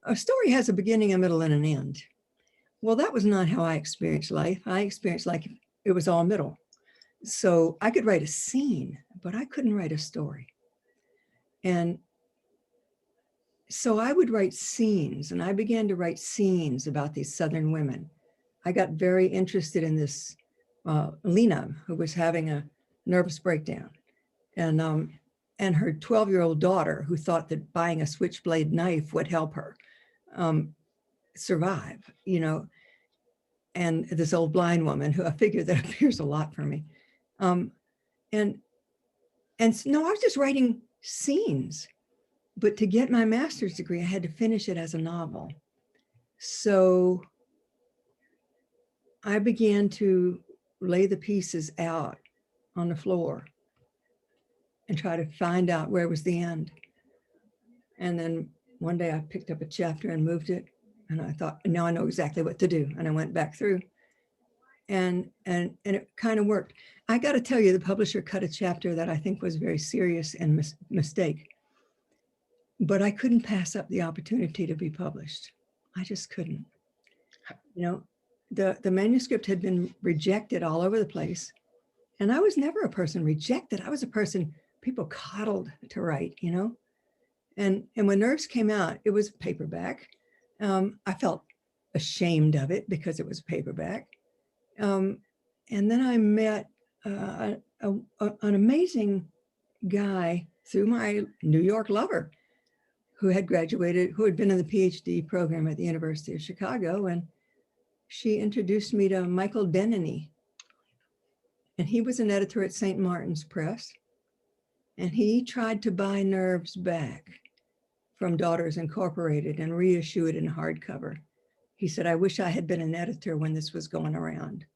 a story has a beginning, a middle, and an end. Well, that was not how I experienced life. I experienced like it was all middle. So I could write a scene, but I couldn't write a story. And so I would write scenes, and I began to write scenes about these Southern women. I got very interested in this Lena, who was having a nervous breakdown, and her 12-year-old daughter, who thought that buying a switchblade knife would help her survive, you know, and this old blind woman, who, a figure that appears a lot for me, and no, I was just writing scenes. But to get my master's degree, I had to finish it as a novel. So I began to lay the pieces out on the floor and try to find out where was the end. And then one day I picked up a chapter and moved it. And I thought, now I know exactly what to do. And I went back through and it kind of worked. I got to tell you, the publisher cut a chapter that I think was very serious and mistake. But I couldn't pass up the opportunity to be published. I just couldn't. You know, the manuscript had been rejected all over the place. And I was never a person rejected. I was a person people coddled to write, you know. And when Nerves came out, it was paperback. I felt ashamed of it because it was paperback. And then I met an amazing guy through my New York lover, who had graduated, who had been in the PhD program at the University of Chicago. And she introduced me to Michael Denneny. And he was an editor at St. Martin's Press. And he tried to buy Nerves back from Daughters Incorporated and reissue it in hardcover. He said, I wish I had been an editor when this was going around.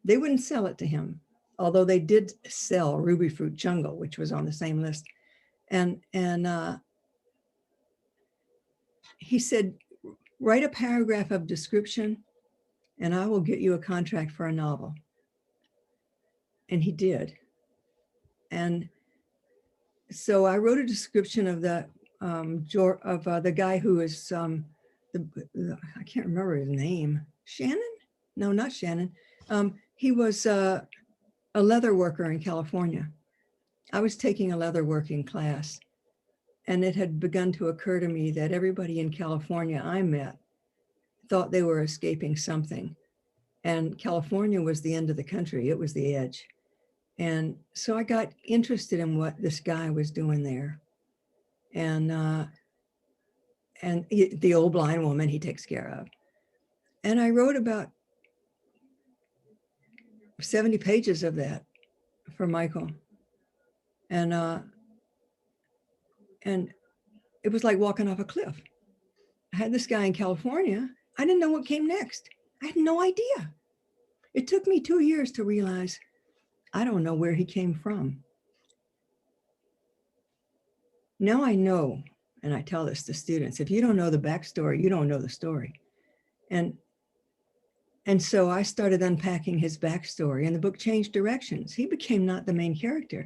They wouldn't sell it to him, although they did sell Ruby Fruit Jungle, which was on the same list. And he said, write a paragraph of description and I will get you a contract for a novel. And he did. And so I wrote a description of the guy who is, I can't remember his name. Shannon? No, not Shannon. He was a leather worker in California. I was taking a leather working class. And it had begun to occur to me that everybody in California I met thought they were escaping something. And California was the end of the country. It was the edge. And so I got interested in what this guy was doing there. And the old blind woman he takes care of. And I wrote about 70 pages of that for Michael. And it was like walking off a cliff. I had this guy in California. I didn't know what came next. I had no idea. It took me 2 years to realize I don't know where he came from. Now I know, and I tell this to students, if you don't know the backstory, you don't know the story. And so I started unpacking his backstory, and the book changed directions. He became not the main character.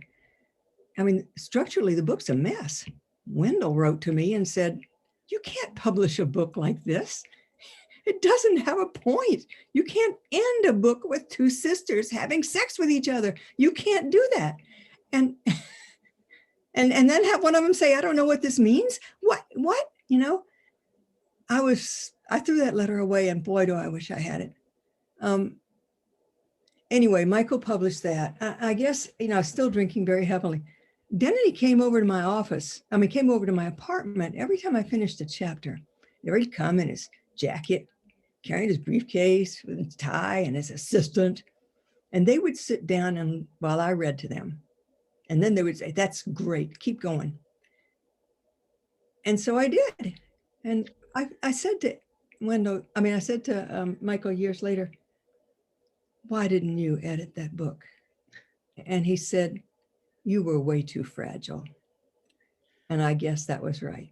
I mean, structurally, the book's a mess. Wendell wrote to me and said, you can't publish a book like this. It doesn't have a point. You can't end a book with two sisters having sex with each other. You can't do that. And then have one of them say, I don't know what this means. What, you know, I threw that letter away, and boy, do I wish I had it. Anyway, Michael published that. I guess, you know, I was still drinking very heavily. Denneny came over to my office. Came over to my apartment every time I finished a chapter. There he'd come in his jacket, carrying his briefcase with his tie and his assistant. And they would sit down while I read to them. And then they would say, that's great, keep going. And so I did. And I said to Wendell, I said to Michael years later, why didn't you edit that book? And he said, you were way too fragile. And I guess that was right.